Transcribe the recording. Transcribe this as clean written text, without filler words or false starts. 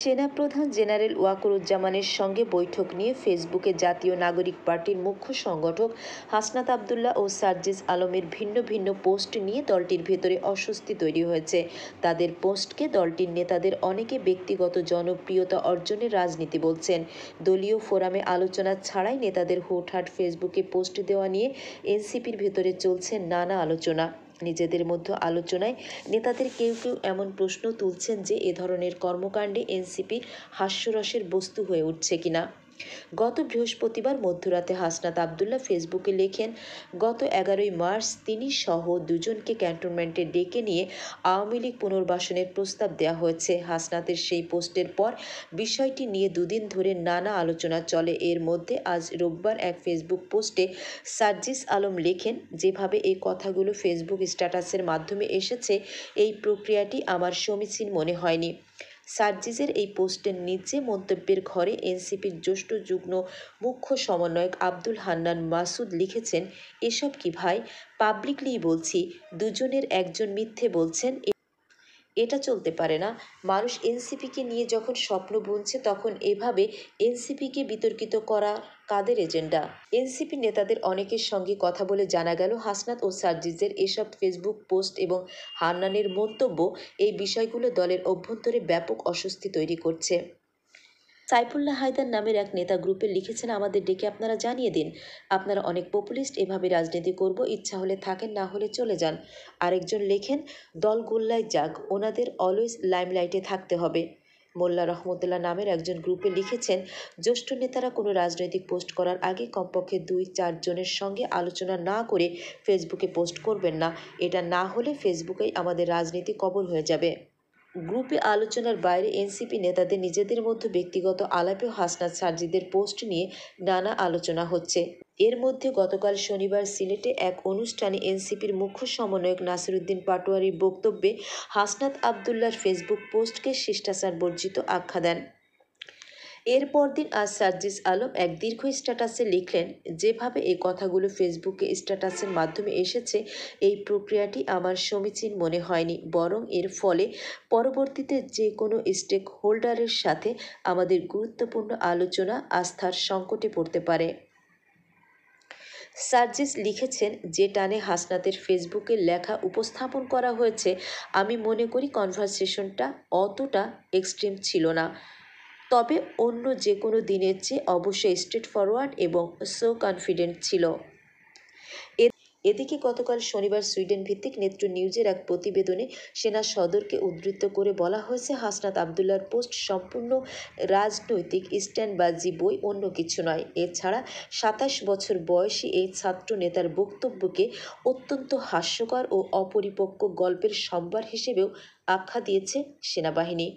সেনাপ্রধান জেনারেল ওয়াকরুজ্জামানের সঙ্গে বৈঠক নিয়ে ফেসবুকে জাতীয় নাগরিক পার্টির মুখ্য সংগঠক হাসনাত আবদুল্লাহ ও সার্জিস আলমের ভিন্ন ভিন্ন পোস্ট নিয়ে দলটির ভেতরে অস্বস্তি তৈরি হয়েছে। তাদের পোস্টকে দলটির নেতাদের অনেকে ব্যক্তিগত জনপ্রিয়তা অর্জনের রাজনীতি বলছেন। দলীয় ফোরামে আলোচনা ছাড়াই নেতাদের হুটহাট ফেসবুকে পোস্ট দেওয়া নিয়ে এনসিপির ভেতরে চলছে নানা আলোচনা। নিজেদের মধ্যে আলোচনায় নেতাদের কেউ কেউ এমন প্রশ্ন তুলছেন যে এ ধরনের কর্মকাণ্ডে এনসিপি হাস্যরসের বস্তু হয়ে উঠছে কিনা। গত বৃহস্পতিবার মধ্যরাতে হাসনাত আবদুল্লাহ ফেসবুকে লেখেন, গত 11ই মার্চ তিনি সহ দুজনকে ক্যান্টনমেন্টে ডেকে নিয়ে আওয়ামী লীগ পুনর্বাসনের প্রস্তাব দেওয়া হয়েছে। হাসনাতের সেই পোস্টের পর বিষয়টি নিয়ে দুদিন ধরে নানা আলোচনা চলে। এর মধ্যে আজ রোববার এক ফেসবুক পোস্টে সার্জিস আলম লেখেন, যেভাবে এই কথাগুলো ফেসবুক স্ট্যাটাসের মাধ্যমে এসেছে এই প্রক্রিয়াটি আমার সমীচীন মনে হয়নি। সার্জিসের এই পোস্টের নিচে মন্তব্যের ঘরে এনসিপির জ্যেষ্ঠ যুগ্ম মুখ্য সমন্বয়ক আব্দুল হান্নান মাসুদ লিখেছেন, এসব কি ভাই, পাবলিকলিই বলছি, দুজনের একজন মিথ্যে বলছেন, এটা চলতে পারে না। মানুষ এনসিপিকে নিয়ে যখন স্বপ্ন বুনছে তখন এভাবে এনসিপিকে বিতর্কিত করা কাদের এজেন্ডা? এনসিপি নেতাদের অনেকের সঙ্গে কথা বলে জানা গেল, হাসনাত ও সার্জিসের এসব ফেসবুক পোস্ট এবং হান্নানের মন্তব্য এই বিষয়গুলো দলের অভ্যন্তরে ব্যাপক অস্বস্তি তৈরি করছে। সাইফুল্লাহ হায়দার নামের এক নেতা গ্রুপে লিখেছেন, আমাদের ডেকে আপনারা জানিয়ে দিন, আপনারা অনেক পপুলিস্ট, এভাবে রাজনীতি করব, ইচ্ছা হলে থাকেন, না হলে চলে যান। আরেকজন লেখেন, দল গোল্লায় যাক, ওনাদের অলওয়েজ লাইমলাইটে থাকতে হবে। মোল্লা রহমতুল্লাহ নামের একজন গ্রুপে লিখেছেন, জ্যেষ্ঠ নেতারা কোনো রাজনৈতিক পোস্ট করার আগে কমপক্ষে 2-4 জনের সঙ্গে আলোচনা না করে ফেসবুকে পোস্ট করবেন না, এটা না হলে ফেসবুকেই আমাদের রাজনীতি কবর হয়ে যাবে। গ্রুপে আলোচনার বাইরে এনসিপি নেতাদের নিজেদের মধ্যে ব্যক্তিগত আলাপেও হাসনাত সার্জিদের পোস্ট নিয়ে নানা আলোচনা হচ্ছে। এর মধ্যে গতকাল শনিবার সিলেটে এক অনুষ্ঠানে এনসিপির মুখ্য সমন্বয়ক নাসিরউদ্দিন পাটোয়ারির বক্তব্যে হাসনাত আবদুল্লাহর ফেসবুক পোস্টকে শিষ্টাচার বর্জিত আখ্যা দেন। এর পরদিন আজ সার্জিস আলম এক দীর্ঘ স্ট্যাটাসে লিখলেন, যেভাবে এই কথাগুলো ফেসবুকে স্ট্যাটাসের মাধ্যমে এসেছে এই প্রক্রিয়াটি আমার সমীচীন মনে হয়নি, বরং এর ফলে পরবর্তীতে যে কোনো স্টেক হোল্ডারের সাথে আমাদের গুরুত্বপূর্ণ আলোচনা আস্থার সংকটে পড়তে পারে। সার্জিস লিখেছেন, যে টানে হাসনাতের ফেসবুকে লেখা উপস্থাপন করা হয়েছে, আমি মনে করি কনভারসেশনটা অতটা এক্সট্রিম ছিল না, তবে অন্য যে কোনো দিনের চেয়ে অবশ্যই স্ট্রেট ফরওয়ার্ড এবং সো কনফিডেন্ট ছিল। এদিকে গতকাল শনিবার সুইডেন ভিত্তিক নেত্র নিউজের এক প্রতিবেদনে সেনা সদরকে উদ্ধৃত করে বলা হয়েছে, হাসনাত আবদুল্লাহর পোস্ট সম্পূর্ণ রাজনৈতিক স্ট্যান্ডবাজি বই, অন্য কিছু নয়। এছাড়া 27 বছর বয়সী এই ছাত্র নেতার বক্তব্যকে অত্যন্ত হাস্যকর ও অপরিপক্ক গল্পের সম্ভার হিসেবেও আখ্যা দিয়েছে সেনাবাহিনী।